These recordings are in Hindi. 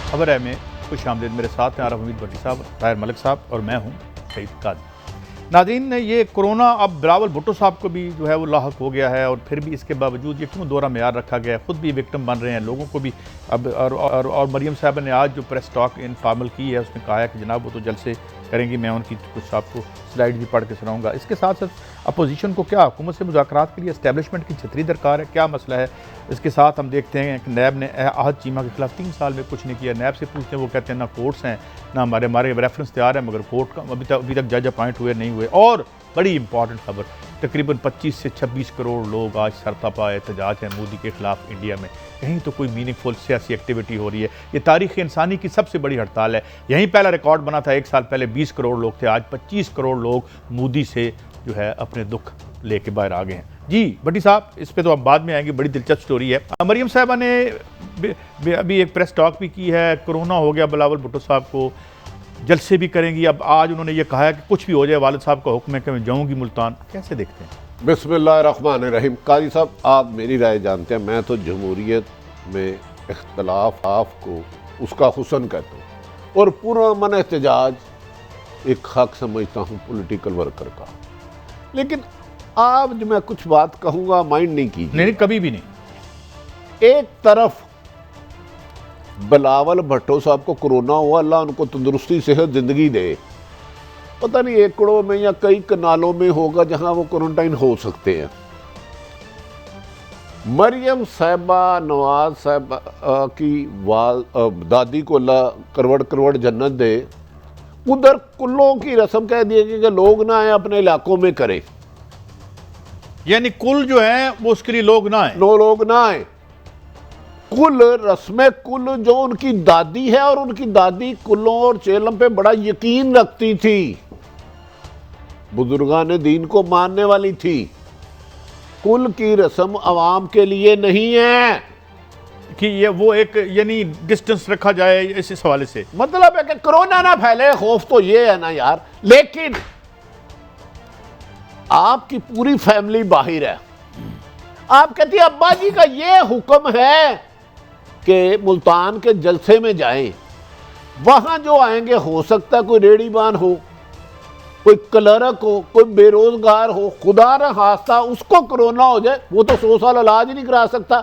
खबर है में खुश आमदीद। मेरे साथ हैं आरफ हमीद भट्टी साहब, ताहिर मलिक साहब और मैं हूँ सईद काजी। नाज़रीन ने ये कोरोना अब बिलावल भुट्टो साहब को भी जो है वो लाहक हो गया है और फिर भी इसके बावजूद ये क्यों दोहरा मेयार रखा गया है, ख़ुद भी विक्टिम बन रहे हैं, लोगों को भी अब और मरियम साहब ने आज जो प्रेस टॉक इनफॉर्मल की है उसमें कहा है कि जनाब वो तो जल्द से करेंगी, मैं उनकी कुछ आपको स्लाइड भी पढ़ के सुनाऊंगा। इसके साथ साथ अपोजिशन को क्या हुकूमत से मुज़ाकरात के लिए इस्टेब्लिशमेंट की छतरी दरकार है, क्या मसला है। इसके साथ हम देखते हैं कि नैब ने आहद चीमा के खिलाफ 3 साल में कुछ नहीं किया। नैब से पूछते हैं, वो कहते हैं ना कोर्ट्स हैं ना हमारे रेफरेंस तैयार है, मगर कोर्ट का अभी तक जज अपॉइंट हुए नहीं हुए। और बड़ी इंपॉर्टेंट खबर, तकरीबन 25 से 26 करोड़ लोग आज सरतपा एहतजाज हैं मोदी के खिलाफ इंडिया में। कहीं तो कोई मीनिंगफुल सियासी एक्टिविटी हो रही है। ये तारीख़ इंसानी की सबसे बड़ी हड़ताल है। यहीं पहला रिकॉर्ड बना था 1 साल पहले 20 करोड़ लोग थे, आज 25 करोड़ लोग मोदी से जो है अपने दुख लेके बाहर आ गए हैं। जी भट्टी साहब, इस पे तो अब बाद में आएंगे, बड़ी दिलचस्प स्टोरी है। मरियम साहबा ने अभी एक प्रेस टॉक भी की है, कोरोना हो गया बिलावल भुट्टो साहब को, जलसे भी करेंगी। अब आज उन्होंने ये कहा है कि कुछ भी हो जाए वालिद साहब का हुक्म है कि मैं जाऊँगी मुल्तान। कैसे देखते हैं? बिस्मिल्लाहिर्रहमानिर्रहीम। कारी साहब, आप मेरी राय जानते हैं, मैं तो जमहूरियत में इख्तलाफ को उसका हुस्न कहता हूँ और पूरा मन एहतजाज एक हक समझता हूँ पॉलिटिकल वर्कर का। लेकिन आप जो मैं कुछ बात कहूँगा माइंड नहीं कीजिए। नहीं, कभी भी नहीं। एक तरफ बिलावल भुट्टो साहब को कोरोना हुआ, अल्लाह उनको तंदुरुस्ती सेहत ज़िंदगी दे, पता नहीं एकड़ों में या कई कनालों में होगा जहां वो क्वारंटाइन हो सकते हैं। मरियम साहिबा, नवाज साहिबा की दादी को अल्लाह करवड़ करवड़ जन्नत दे, उधर कुल्लों की रस्म कह दी कि लोग ना आए, अपने इलाकों में करें, यानी कुल जो है वो उसके लिए लोग ना आए, लोग ना आए। कुल रस्म कुल जो उनकी दादी है, और उनकी दादी कुल्लों और चेलम पे बड़ा यकीन रखती थी, बुजुर्गान दीन को मानने वाली थी। कुल की रस्म आवाम के लिए नहीं है कि ये वो एक यानी डिस्टेंस रखा जाए, इस हवाले से मतलब है कि कोरोना ना फैले, खौफ तो ये है ना यार। लेकिन आपकी पूरी फैमिली बाहर है, आप कहती है अब्बा जी का ये हुक्म है कि मुल्तान के जलसे में जाएं, वहां जो आएंगे हो सकता है कोई रेडीबान हो, कोई क्लर्क हो, कोई बेरोजगार हो, खुदा न खास्ता उसको कोरोना हो जाए, वो तो 100 साल इलाज ही नहीं करा सकता।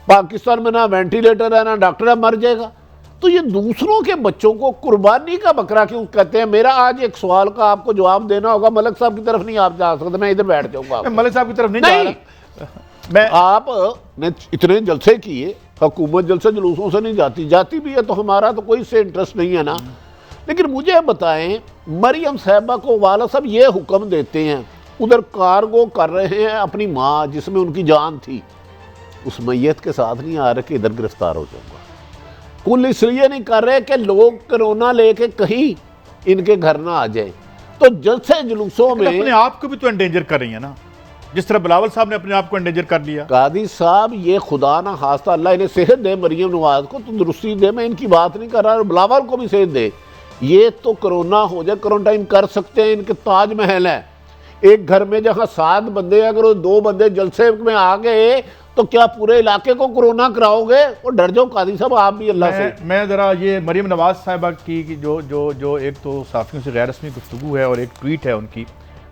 पाकिस्तान में ना वेंटिलेटर है ना डॉक्टर है, मर जाएगा। तो ये दूसरों के बच्चों को कुर्बानी का बकरा क्यों कहते हैं? मेरा आज एक सवाल का आपको जवाब देना होगा। मलिक साहब की तरफ नहीं आप जा सकते, मैं इधर बैठ जाऊंगा। मलिक साहब की तरफ नहीं। मैं आपने इतने जलसे किए, हुकूमत जलसे जुलूसों से नहीं जाती भी है, तो हमारा तो कोई से इंटरेस्ट नहीं है ना। लेकिन मुझे बताएं, मरियम साहिबा को वाला साहब ये हुक्म देते हैं, उधर कार्गो कर रहे हैं अपनी माँ जिसमें उनकी जान थी, उस मैयत के साथ नहीं आ रहे कि इधर गिरफ्तार हो जाऊंगा। कुल इसलिए नहीं कर रहे कि लोग कोरोना लेके कहीं इनके घर ना आ जाए। तो जलसे जुलूसों में अपने आप को भी तो एंडेंजर कर रही है ना, जिस तरह बिलावल साहब ने अपने आप को एंडेंजर कर लिया। कादी साहब, ये खुदा ना खास्ता अल्लाह इन्हें सेहत दे, मरियम नवाज को तंदुरुस्ती दे, मैं इनकी बात नहीं कर रहा, बिलावल को भी सेहत दे। ये तो कोरोना हो जाए क्वारंटाइन कर सकते हैं, इनके ताजमहल है। एक घर में जहां 7 बंदे, अगर वो 2 बंदे जलसे में आ गए तो क्या पूरे इलाके को कोरोना कराओगे? वो डर जाओ कादी साहब आप भी अल्लाह से। मैं जरा ये मरियम नवाज साहिबा की जो एक तो साफियों से गैर रस्मी गुफ्तगू है और एक ट्वीट है उनकी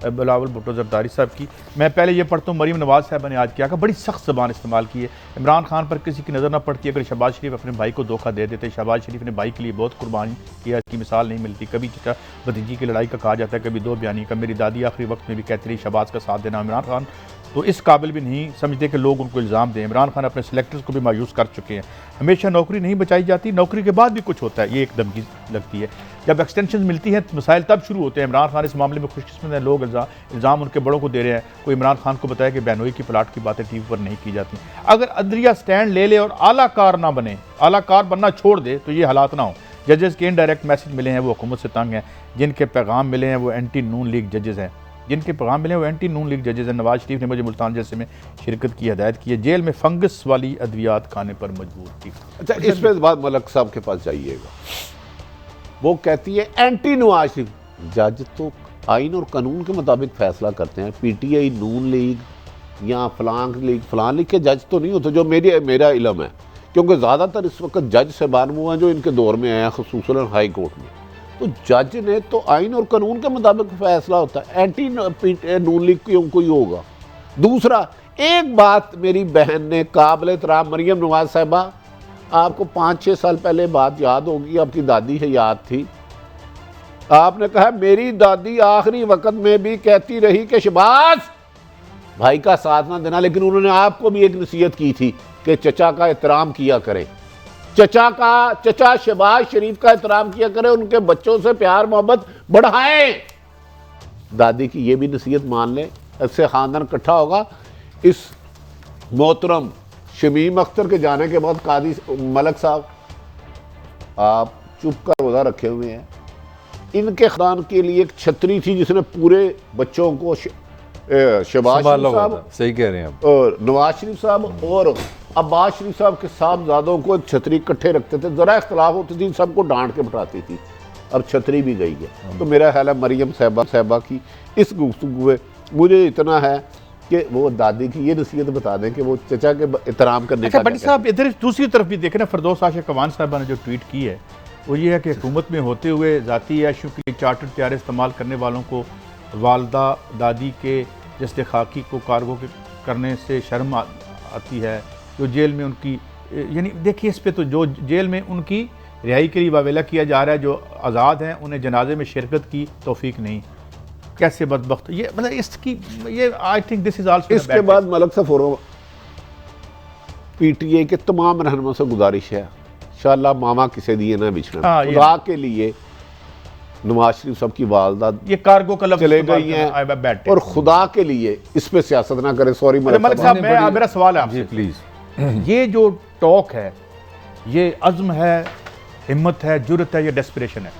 बिलावल भुट्टो जरदारी साहब की, मैं पहले ये पढ़ता हूँ। मरियम नवाज साहबा ने आज क्या कहा, बड़ी सख्त ज़बान इस्तेमाल की है। इमरान खान पर किसी की नज़र ना पड़ती, अगर शहबाज शरीफ अपने भाई को धोखा दे देते। शहबाज शरीफ ने भाई के लिए बहुत कुर्बानी किया, इसकी मिसाल नहीं मिलती। कभी चचा भतीजी की लड़ाई का कहा जाता है, कभी 2 बयानी का। मेरी दादी आखिरी वक्त में भी कहती रही शहबाज का साथ देना। इमरान खान तो इस काबिल भी नहीं समझते कि लोग उनको इल्ज़ाम दें। इमरान खान अपने सिलेक्टर्स को भी मायूस कर चुके हैं। हमेशा नौकरी नहीं बचाई जाती, नौकरी के बाद भी कुछ होता है, ये एक धमकी लगती है। जब एक्सटेंशन मिलती है तो मसाइल तब शुरू होते हैं। इमरान खान इस मामले में खुशकिस्मत हैं, लोग इल्ज़ाम उनके बड़ों को दे रहे हैं। कोई इमरान खान को बताया कि बैनोई की प्लाट की बातें टीवी पर नहीं की जाती। अगर अदलिया स्टैंड ले ले और आलाकार ना बने, आलाकार बनना छोड़ दे तो ये हालात ना हो। जजेस के इनडायरेक्ट मैसेज मिले हैं वो हुकूमत से तंग हैं, जिनके पैगाम मिले हैं वो एंटी नून लीग जजेस हैं, नवाज शरीफ ने मुझे मुल्तान जैसे में शिरकत की हिदायत की है, जेल में फंगस वाली अद्वियात खाने पर मजबूर थी। अच्छा, इस पे बाद मलिक साहब के पास जाइएगा। वो कहती है एंटी नवाज शरीफ। जज तो आइन और कानून के मुताबिक फैसला करते हैं। PTI, नून लीग या फलां लीग के जज तो नहीं होते, जो मेरा इल्म है क्योंकि ज़्यादातर इस वक्त जज साहबान वो हैं जो इनके दौर में आए हैं, ख़ुसूसन हाई कोर्ट में। तो जज ने तो आइन और कानून के मुताबिक फैसला होता है, एंटी नून लीग क्यों कोई होगा। दूसरा, एक बात मेरी बहन ने काबिल एहतराम मरियम नवाज साहिबा, आपको 5-6 साल पहले बात याद होगी, आपकी दादी हयात थी, आपने कहा मेरी दादी आखिरी वक्त में भी कहती रही कि शहबाज भाई का साथ ना देना, लेकिन उन्होंने आपको भी एक नसीहत की थी कि चचा का एहतराम किया करें, चचा शहबाज शरीफ का एहतराम किया करें, उनके बच्चों से प्यार मोहब्बत बढ़ाएं। दादी की ये भी नसीहत मान लें, इससे खानदान इकट्ठा होगा। इस मोहतरम शमीम अख्तर के जाने के बाद कादी मलिक साहब, आप चुप कर रोज़ा रखे हुए हैं। इनके खानदान के लिए एक छतरी थी जिसने पूरे बच्चों को शहबाज शरीफ साहब, सही कह रहे हैं आप, और नवाज शरीफ साहब और अब्बास शरीफ साहब के साहबजादों को एक छतरी इकट्ठे रखते थे, ज़रा इख्तलाफ होती थी सबको डांट के बिठाती थी। अब छतरी भी गई है। तो मेरा ख्याल है मरियम साहबा की इस गुफ्तगू में मुझे इतना है कि वो दादी की ये नसीहत बता दें कि वो चचा के एहतराम करने का। बड़ी साहब इधर दूसरी तरफ भी देखें ना, फिरदौस आशा कवान साहबा ने जो ट्वीट की है वो ये है कि हुकूमत में होते हुए ज़ाती ऐशों के लिए चार्टर्ड तैयारे इस्तेमाल करने वालों को वालदा दादी के जस्ते खाकी को कार्गो करने से शर्म आती है। जो जेल में उनकी, यानी देखिए इस पे तो जो जेल में उनकी रिहाई के लिए वावेला किया जा रहा है, जो आज़ाद हैं उन्हें जनाजे में शिरकत की तौफीक नहीं। कैसे बदबख्त ये, मतलब इसकी ये I think this is also. इसके बाद मलिक सफर पीटीए के तमाम रहनुमा से गुजारिश है, इंशाअल्लाह मामा किसे दिए ना बिछड़ा, खुदा के लिए नवाज शरीफ साहब की वालदा ये कार्गो का लफ्ज़ चले गई हैं और खुदा के लिए इस पे सियासत ना करें। सॉरी मलिक साहब, मेरा सवाल है आपसे प्लीज, ये जो टॉक है ये अज़्म है, हिम्मत है, जुर्रत है या डेस्परेशन है?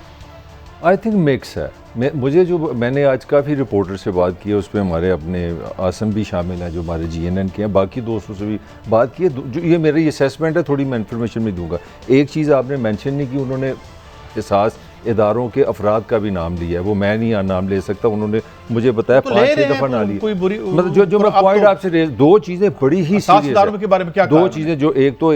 आई थिंक मिक्स है। मुझे जो मैंने आज काफ़ी रिपोर्टर से बात की है, उस पर हमारे अपने आसम भी शामिल हैं जो हमारे GNN के हैं, बाकी दोस्तों से भी बात की है। जो ये मेरी असेसमेंट है, थोड़ी मैं इन्फॉर्मेशन भी दूंगा। एक चीज़ आपने मेंशन नहीं की, उन्होंने एहसास इदारों के अफराद का भी नाम लिया है, वो मैं नहीं नाम ले सकता, उन्होंने मुझे बताया 5-6 दफ़ा ना लिया। मतलब जो मैं पॉइंट आपसे रेज, दो चीज़ें बड़ी ही सीरियस है के बारे में क्या दो चीज़ें, जो एक तो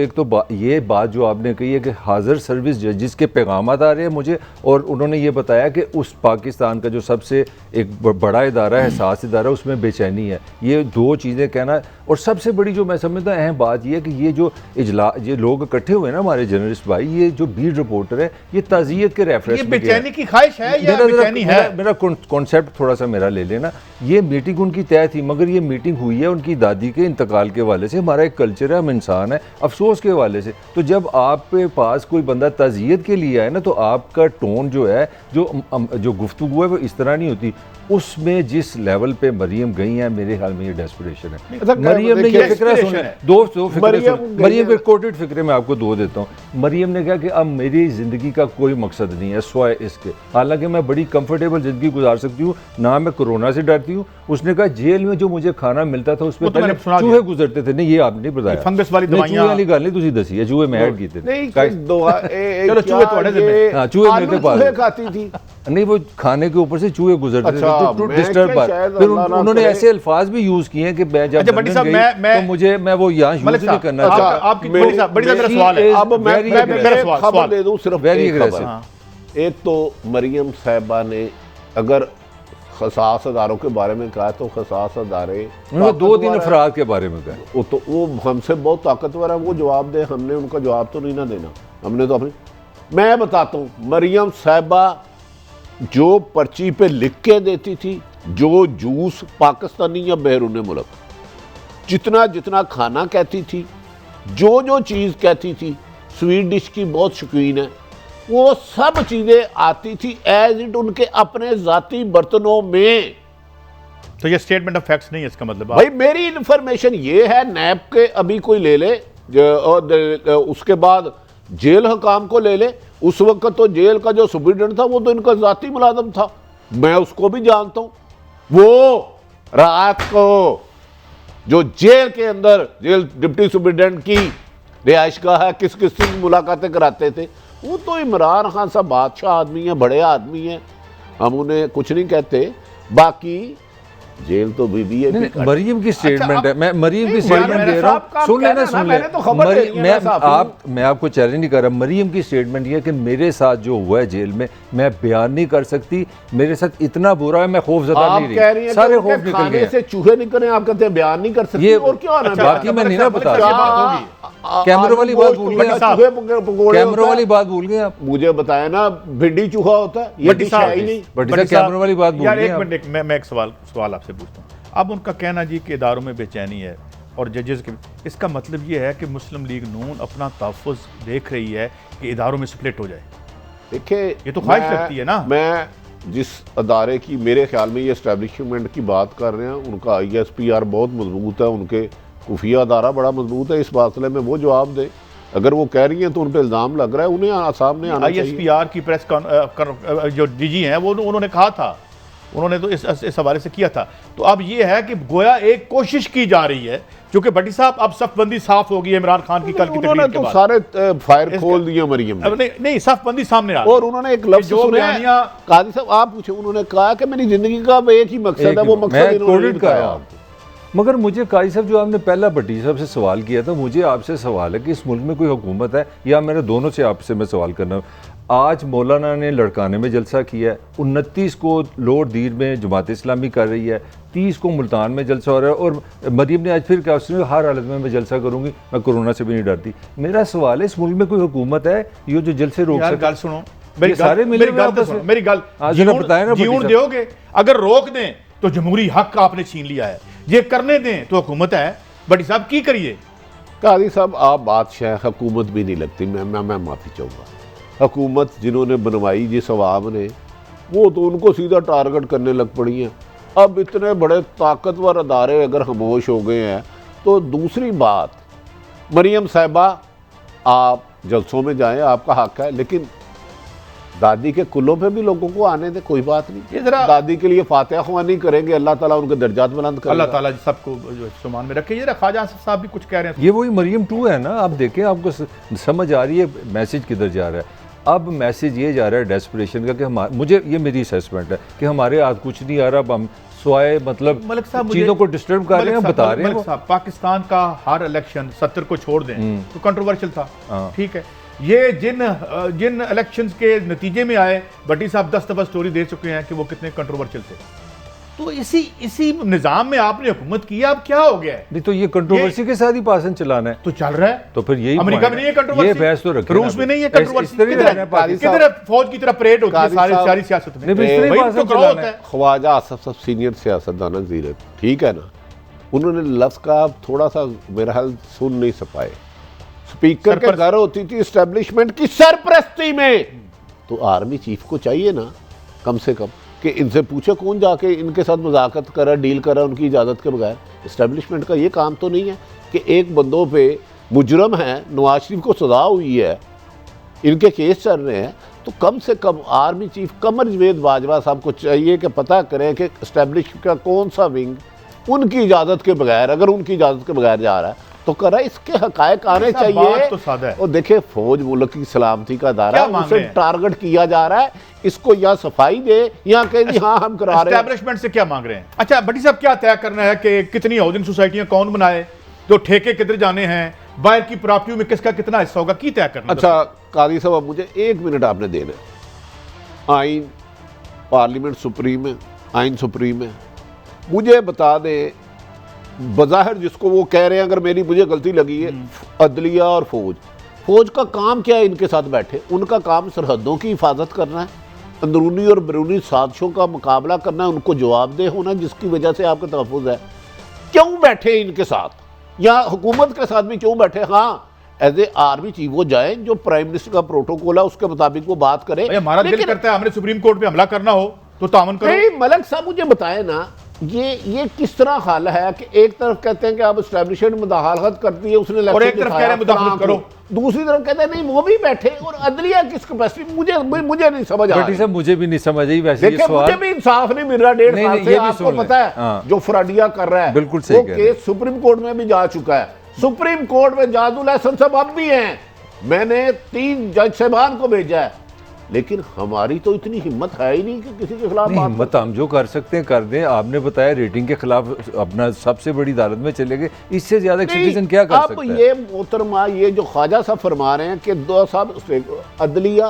ये बात जो आपने कही है कि हाजिर सर्विस जजिस के पैगाम आ रहे हैं मुझे, और उन्होंने ये बताया कि उस पाकिस्तान का जो सबसे एक बड़ा इदारा है, हसास इदारा, उसमें बेचैनी है। ये दो चीज़ें कहना, और सबसे बड़ी जो मैं समझता हूँ अहम बात ये है कि ये जो ये लोग इकट्ठे हुए ना हमारे जर्नलिस्ट भाई, ये जो बीट रिपोर्टर है, ये ताज़ियत के रेफरेंस ये बेचैनी की ख्वाहिश है या बेचैनी है? मेरा कॉन्सेप्ट थोड़ा सा मेरा ले लेना। ये मीटिंग उनकी तय थी, मगर ये मीटिंग हुई है उनकी दादी के इंतकाल के हवाले से। हमारा एक कल्चर है, हम इंसान है, अफसोस के हवाले से। तो जब आपके पास कोई बंदा ताज़ियत के लिए आए ना, तो आपका टोन जो है, जो गुफ्तगू है, वो इस तरह नहीं होती। उसमें जिस लेवल पे मरियम गई हैं, मेरे ख्याल में ये डेस्परेशन है। मरियम ने ये फिक्र सुना, दो मरियम के कोटेड फिक्रे मैं आपको दो देता हूँ। मरियम ने कहा कि अब मेरी ज़िंदगी का कोई मकसद नहीं है स्वाय इसके, हालांकि मैं बड़ी कंफर्टेबल ज़िंदगी गुजार सकती हूँ, ना मैं कोरोना से डरती हूँ। उसने कहा जेल में जो मुझे खाना मिलता था उस पर पहले चूहे गुजरते थे। नहीं, ये आपने नहीं बताया, फंगस वाली दवाइयां चूहे वाली गल नहीं तुसी दसी है, चूहे मैं ऐड कीते चलो चूहे मेरे पास खाती थी, नहीं वो खाने के ऊपर से चूहे गुजरते थे तो डिस्टर्ब बात। फिर उन्होंने ऐसे अल्फाज भी यूज किए कि मैं जब तो मुझे मैं वो यहाँ यूज नहीं करना। आपकी बड़ी साहब मेरा सवाल है, अब मैं खबर दे दूं सिर्फ वेरी एग्रेसिव। एक तो मरियम साहिबा ने अगर खसास अदारों के बारे में कहा तो खसास अदारे 2-3 अफराद के बारे में कहा, तो वो हमसे बहुत ताकतवर है, वो जवाब दे, हमने उनका जवाब तो नहीं ना देना, हमने तो अपने। मैं बताता हूँ, मरियम साहिबा जो पर्ची पे लिख के देती थी, जो जूस पाकिस्तानी या बैरून मुल्क, जितना जितना खाना कहती थी, जो चीज़ कहती थी, स्वीट डिश की बहुत शौकीन है, वो सब चीज़ें आती थी एज इट उनके अपने ज़ाती बर्तनों में। तो ये स्टेटमेंट ऑफ फैक्ट्स नहीं है इसका मतलब? भाई मेरी इन्फॉर्मेशन ये है, नैब के अभी कोई ले ले, उसके बाद जेल हकाम को ले ले, उस वक्त तो जेल का जो सुप्रिटेंडेंट था वो तो इनका जाती मुलाजम था, मैं उसको भी जानता हूं। वो रात को जो जेल के अंदर जेल डिप्टी सुप्रिटेंडेंट की रिहाइशगाह है, किस किस से मुलाकातें कराते थे, वो तो इमरान खान साहब बादशाह आदमी है, बड़े आदमी हैं, हम उन्हें कुछ नहीं कहते। बाकी जेल तो VIP मरियम की स्टेटमेंट है, मैं मरियम की स्टेटमेंट मेरा दे रहा साहब का हूँ, सुन कहना लेना है ना, सुन मैंने तो खबर दे दी है ना साहब। मैं आपको चैलेंज नहीं कर रहा। मरियम की स्टेटमेंट ये है कि मेरे साथ जो हुआ है जेल में मैं बयान नहीं कर सकती, मेरे साथ इतना बुरा है, मैं खौफजदा आप नहीं कह रही रही, हैं सारे कि खौफ उनके निकल खाने गए। से चूहे निकले, आप कहते हैं बयान नहीं कर सकती, ये और क्या होना बाकी मैं नहीं ना बता रहा। कैमरे वाली बात भूल गए आप। कैमरे वाली बात भूल गए आप। मुझे बताया ना, भिंडी चूहा होता है, ये डिश है ही नहीं। बट कैमरे वाली बात भूल यार गए एक आप। मिनट, मैं एक सवाल आपसे पूछता हूँ। अब उनका कहना जी कि इदारों में बेचैनी है और जजेस के, इसका मतलब ये है कि मुस्लिम लीग नून अपना तहफ़्फ़ुज़ देख रही है कि इदारों में स्प्लिट हो जाए। देखिए ये तो ख्वाहिश लगती है ना। मैं जिस अदारे की मेरे ख्याल में ये इस्टेब्लिशमेंट की बात कर रहे हैं, उनका ISPR बहुत मजबूत है, उनके खुफिया अदारा बड़ा मजबूत है, इस मामले में वो जवाब दे। अगर वो कह रही हैं तो उन पर इल्ज़ाम लग रहा है, उन्हें सामने आना चाहिए। ISPR की प्रेस जो DG हैं वो उन्होंने कहा था, उन्होंने तो इस हवाले से किया था। तो अब ये है कि गोया एक कोशिश की जा रही है, क्योंकि भट्टी साहब अब सफबंदी साफ हो गई है इमरान खान की कल की उन्होंने तकरीर के तो बाद। सारे फायर खोल दिए मरियम ने। अब नहीं सफबंदी सामने आ रही और उन्होंने एक लफ्ज़ जो सुना है, बयानिया काजी साहब आप पूछे, उन्होंने कहा कि मेरी जिंदगी का अब एक ही मकसद है, वो मकसद मैं इन्होंने कोडिट कर बताया। रहा हूँ। मगर मुझे काजी साहब, जो आपने पहला भट्टी साहब से सवाल किया था, मुझे आपसे सवाल है कि इस मुल्क में कोई हुकूमत है, या मेरे दोनों से आपसे मैं सवाल करना। आज मौलाना ने लड़काने में जलसा किया है, 29 को लोड दीर में जमात इस्लामी कर रही है, 30 को मुल्तान में जलसा हो रहा है, और मरीम ने आज फिर कहा उसने हर हालत में मैं जलसा करूंगी, मैं कोरोना से भी नहीं डरती। मेरा सवाल है, इस मुल्क में कोई हुकूमत है ये जो जलसे रोक यार सके? गल सुनो, मेरी सारे गल, मिले मेरी गल तो सुनो, मेरी गल जीवन दोगे, अगर रोक दें तो जमहूरी हक आपने छीन लिया है, ये करने दें तो हुकूमत है। भट्टी साहब की करिए। काजी साहब आप बादशाह, हुकूमत भी नहीं लगती, मैं माफ़ी चाहूँगा। हुकूमत जिन्होंने बनवाई जिस अवाम ने, वो तो उनको सीधा टारगेट करने लग पड़ी हैं। अब इतने बड़े ताकतवर अदारे अगर खामोश हो गए हैं, तो दूसरी बात, मरियम साहिबा आप जलसों में जाएं, आपका हक है, लेकिन दादी के कुल्लों पे भी लोगों को आने दे, कोई बात नहीं। ये जरा दादी के लिए फातिहा ख्वानी करेंगे, अल्लाह ताला उनके दर्जात बुलंद करेगा। अल्लाह ताला सबको जो सुमान में रखे। ये ख्वाजा आसिफ साहब भी कुछ कह रहे हैं। ये वही मरियम 2 है ना, आप देखें, आपको समझ आ रही है मैसेज किधर जा रहा है। अब मैसेज ये जा रहा है डेस्परेशन का कि मुझे ये मेरी असेसमेंट है कि हमारे हाथ कुछ नहीं आ रहा, अब हम स्वाय मतलब मलिक साहब चीज़ों को डिस्टर्ब कर रहे हैं, बता रहे हैं। मलिक साहब, पाकिस्तान का हर इलेक्शन 70 को छोड़ दें तो कंट्रोवर्शियल था, ठीक है। ये जिन इलेक्शंस के नतीजे में आए, भट्टी साहब 10 दफा स्टोरी दे चुके हैं कि वो कितने कंट्रोवर्शियल थे। तो इसी निजाम में आपने हुकूमत की, अब क्या हो गया है? नहीं तो ये कंट्रोवर्सी के साथ ही पासन चलाना है तो चल रहा है। तो फिर यही अमेरिका में नहीं है कंट्रोवर्सी, ये बहस तो रखें, रूस में नहीं है कंट्रोवर्सी। कंट्रोवर्सी, किधर फौज की तरह परेड होती है सारी सियासत में, वही तो ग्रो होता है। ख्वाजा आसिफ साहब सीनियर सियासतदान वज़ीर, ठीक है ना, उन्होंने लफ्ज़ का थोड़ा सा मेरा हाल सुन नहीं सपाए। स्पीकर के घर होती थी इस्टेब्लिशमेंट की सरपरस्ती में, तो आर्मी चीफ को चाहिए ना कम से कम कि इनसे पूछे कौन जाके इनके साथ मुज़ाकत करा, डील करा उनकी इजाज़त के बगैर। इस्टेब्लिशमेंट का ये काम तो नहीं है कि एक बंदों पे मुजरम है, नवाज शरीफ को सज़ा हुई है, इनके केस चल रहे हैं, तो कम से कम आर्मी चीफ कमर जवेद बाजवा साहब को चाहिए कि पता करें कि इस्टेब्लिशमेंट का कौन सा विंग उनकी इजाज़त के बगैर, अगर उनकी इजाज़त के बगैर जा रहा है तो करा, इसके हकायक आने चाहिए। तो सादा है। और देखिए, फौज मुल्क की सलामती का दायरा है, उसे हैं? टारगेट किया जा रहा है, इसको या सफाई दे या कहें जी हाँ हम करा रहे हैं। एस्टैब्लिशमेंट से क्या मांग रहे हैं? अच्छा भट्टी साहब, क्या तय करना है कि कितनी हाउसिंग सोसाइटियां कौन बनाए, तो ठेके किधर जाने हैं, बाहर की प्रॉपर्टी में किसका कितना हिस्सा होगा, की तय करना? अच्छा काजी साहब, मुझे 1 मिनट आपने देना है। आइन पार्लियामेंट सुप्रीम है, आइन सुप्रीम है, मुझे बता दे बज़ाहिर जिसको वो कह रहे हैं, अगर मुझे गलती लगी है, अदलिया और फौज का काम क्या है? इनके साथ बैठे, उनका काम सरहदों की हिफाजत करना है, अंदरूनी और बैरूनी साजिशों का मुकाबला करना है, उनको जवाबदेह होना, जिसकी वजह से आपका तहफ़्फ़ुज़ है। क्यों बैठे इनके साथ, या हुकूमत के साथ भी क्यों बैठे? हाँ, एज ए आर्मी चीफ वो जाए, जो प्राइम मिनिस्टर का प्रोटोकॉल है उसके मुताबिक वो बात करे। हमारा दिल करता है हमने सुप्रीम कोर्ट पे हमला करना हो तो तामन करो। नहीं मलिक साहब, मुझे बताए ना ये किस तरह हाल है कि एक तरफ कहते हैं कि आप एस्टैब्लिशमेंट मुदाखलत करती है, उसने और एक तरफ कह रहे हैं मुदाखलत करो, दूसरी तरफ कहते हैं नहीं वो भी बैठे, और अदलिया किस कैपेसिटी, मुझे नहीं समझ आ रही। मुझे भी नहीं समझ आई वैसे ये सवाल। मुझे भी इंसाफ नहीं मिल रहा 1.5 साल से, आपको पता है जो फ्रॉडिया कर रहा है, बिल्कुल सही, वो केस सुप्रीम कोर्ट में भी जा चुका है। सुप्रीम कोर्ट में जादुल एहसन साहब अब भी हैं, मैंने 3 जज साहबान को भेजा है, लेकिन हमारी तो इतनी हिम्मत है ही नहीं कि किसी के खिलाफ नहीं, बात हिम्मत हम जो कर सकते हैं कर दें। आपने बताया रेटिंग के खिलाफ अपना सबसे बड़ी अदालत में चले गए, इससे ज्यादा एक सिटीजन क्या कर अब सकता है? ये मोहतरमा, ये जो ख्वाजा साहब फरमा रहे हैं कि दो साहब अदलिया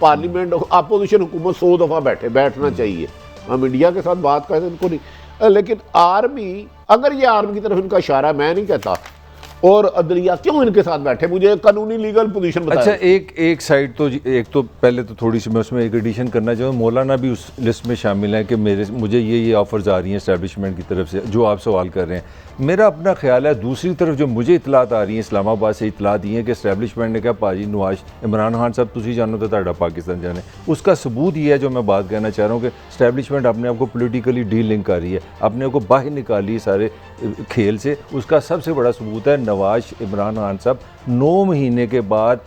पार्लियामेंट अपोजिशन हुकूमत 100 दफा बैठना चाहिए, हम इंडिया के साथ बात करते हैं, इनको नहीं। लेकिन आर्मी, अगर ये आर्मी की तरफ इनका इशारा, मैं नहीं कहता, और अदलिया क्यों इनके साथ बैठे, मुझे कानूनी लीगल पोजीशन बताएं। अच्छा, एक साइड तो एक तो पहले तो थोड़ी सी मैं उसमें एक एडिशन करना चाहूँ, मौलाना भी उस लिस्ट में शामिल है कि मुझे ये ऑफर्स आ रही हैं इस्टेब्लिशमेंट की तरफ से, जो आप सवाल कर रहे हैं। मेरा अपना ख्याल है, दूसरी तरफ जो मुझे इतलात आ रही हैं, इस्लामाबाद से इतलात दी हैं कि इस्टेब्लिशमेंट ने कहा भाजी नवाज इमरान खान साहब तुसी जानो तो ਤੁਹਾਡਾ पाकिस्तान जाने, उसका सबूत ये है जो मैं बात कहना चाह रहा हूँ कि इस्टेब्लिशमेंट अपने आप को पोलिटिकली डील लिंक कर रही है, अपने आप को बाहर निकाली सारे खेल से। उसका सबसे बड़ा सबूत है नवाज इमरान खान साहब 9 महीने के बाद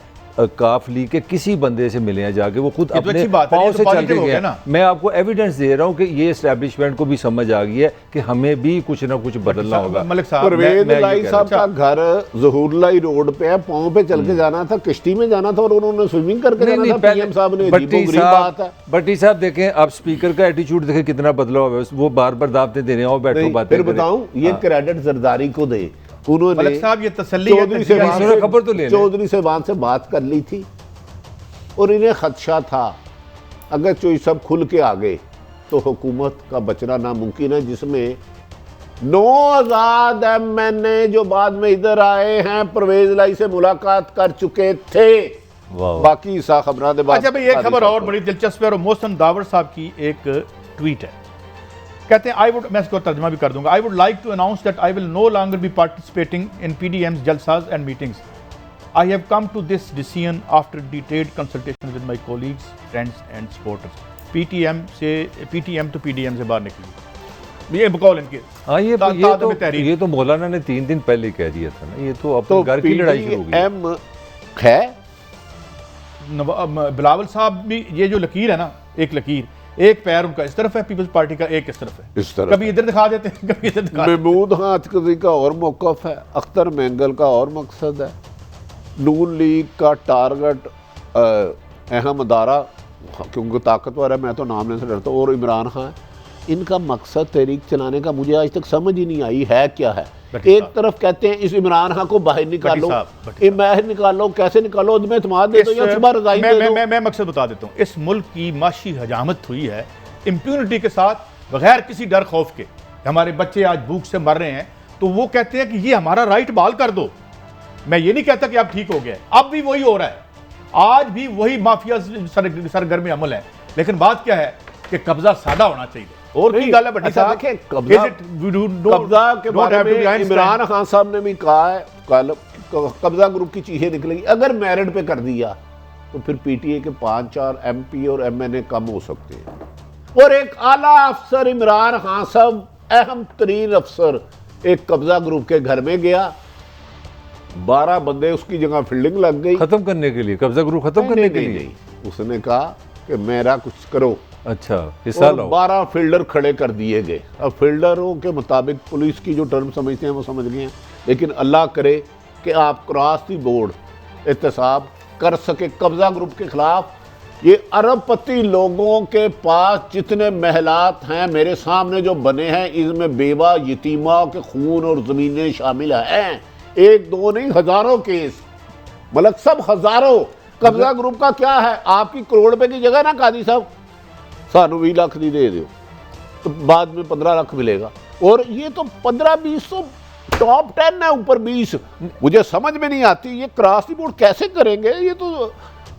काफ लीग के किसी बंदे से मिले हैं जाके, वो खुद ये तो अपने अच्छी बात है, पाँव ये तो से चल के positive हो गए गया हैं। ना। मैं आपको एविडेंस दे रहा हूँ कि ये एस्टेब्लिशमेंट को भी समझ आ गई है कि हमें भी कुछ ना कुछ बदलना होगा। मलिक साहब, परवेज मैं ये लाई कह साहब का घर ज़हूरुल्लाह रोड पे है, पाँव पे चल के जाना था, किश्ती में जाना था और उन्होंने स्विमिंग करके नहीं, जाना था। पीएम साहब ने अजीबोगरीब बात है। भट्टी साहब देखें, आप स्पीकर का एटीट्यूड देखें कितना बदला हुआ है, वो बार बार दावतें दे रहे हैं, बैठो नहीं, बातें फिर करें। बताऊं, ये क्रेडिट जरदारी को दे, उन्होंने मलिक साहब ये तसल्ली है, चौधरी से इन्होंने खबर तो ले लें। चौधरी से वहां से बात कर ली थी और इन्हें खदशा था अगर चोई सब खुल के आ गए तो हुकूमत का बचना नामुमकिन है, जिसमें 9 आजाद MNA जो बाद में इधर आए हैं परवेज लाई से मुलाकात कर चुके थे। बाकी सा खबरां दे बाद। अच्छा भाई, एक खबर और बड़ी दिलचस्प है और मोहसन दावर साहब की एक ट्वीट है। कहते हैं मैं इसको तर्जमा भी कर दूंगा। I would like to announce that I will no longer be participating in PDM's जलसाज and meetings. I have come to this decision after detailed consultation with my colleagues, friends and supporters. PTM to PDM से बाहर निकली, ये बकौल इनके। हाँ, ये तो मौलाना ने 3 दिन पहले कह दिया था ना, ये तो अपने घर की लड़ाई शुरू हो गई। PDM है बिलावल साहब भी, ये जो लकीर है ना, एक लकीर, एक पैर उनका इस तरफ है, पीपल्स पार्टी का एक इस तरफ है, इस तरफ कभी इधर दिखा देते हैं, कभी इधर दिखा देते हैं। महमूद हाथकजी का और मौकफ है, अख्तर मैंगल का और मकसद है, नून लीग का टारगेट अहम अदारा क्योंकि ताकतवर है, मैं तो नाम लेने से डरता हूँ, और इमरान खान, इनका मकसद तहरीक चलाने का मुझे आज तक समझ ही नहीं आई है क्या है। एक तरफ कहते हैं इस इमरान खान को बाहर निकालो, बाहर निकालो, कैसे निकालो, उसमें इत्मीनान दे दो या सुबह रिजाइन दे दो। मैं मकसद बता देता हूँ, इस मुल्क की माशी हजामत हुई है इम्प्यूनिटी के साथ, बगैर किसी डर खौफ के। हमारे बच्चे आज भूख से मर रहे हैं, तो वो कहते हैं कि ये हमारा राइट बहाल कर दो। मैं ये नहीं कहता कि अब ठीक हो गया, अब भी वही हो रहा है, आज भी वही माफिया सरगर्म अमल है, लेकिन बात क्या है कि कब्जा सादा होना चाहिए। और की गल है भट्टी साहब, कब्जा के बारे में इमरान खान साहब ने भी कहा है, कल कब्जा ग्रुप की चीजें निकलेगी, अगर मेरिट पे कर दिया तो फिर PTA के 5-4 MP और MNA कम हो सकते हैं। और एक आला अफसर इमरान खान साहब, अहम तरीन अफसर, एक कब्जा ग्रुप के घर में गया, 12 बंदे उसकी जगह फील्डिंग लग गई, खत्म करने के लिए, कब्जा ग्रुप खत्म करने के लिए। उसने कहा कि मेरा कुछ करो, अच्छा हिस्सा लो। 12 फील्डर खड़े कर दिए गए। अब फील्डरों के मुताबिक पुलिस की जो टर्म समझते हैं वो समझ गए हैं, लेकिन अल्लाह करे कि आप क्रॉस दी बोर्ड एहतसाब कर सके कब्जा ग्रुप के खिलाफ। ये अरबपति लोगों के पास जितने महलात हैं मेरे सामने जो बने हैं, इसमें बेवा यतीमा के खून और ज़मीनें शामिल हैं, 1-2 नहीं, हजारों केस, मतलब सब हजारों। कब्जा ग्रुप का क्या है, आपकी करोड़ रुपए की जगह ना कादी साहब सानू 20 लाख दी दे दो तो बाद में 15 लाख मिलेगा, और ये तो 15-20 तो टॉप 10 है, ऊपर 20। मुझे समझ में नहीं आती ये क्रॉस दी बोर्ड कैसे करेंगे, ये तो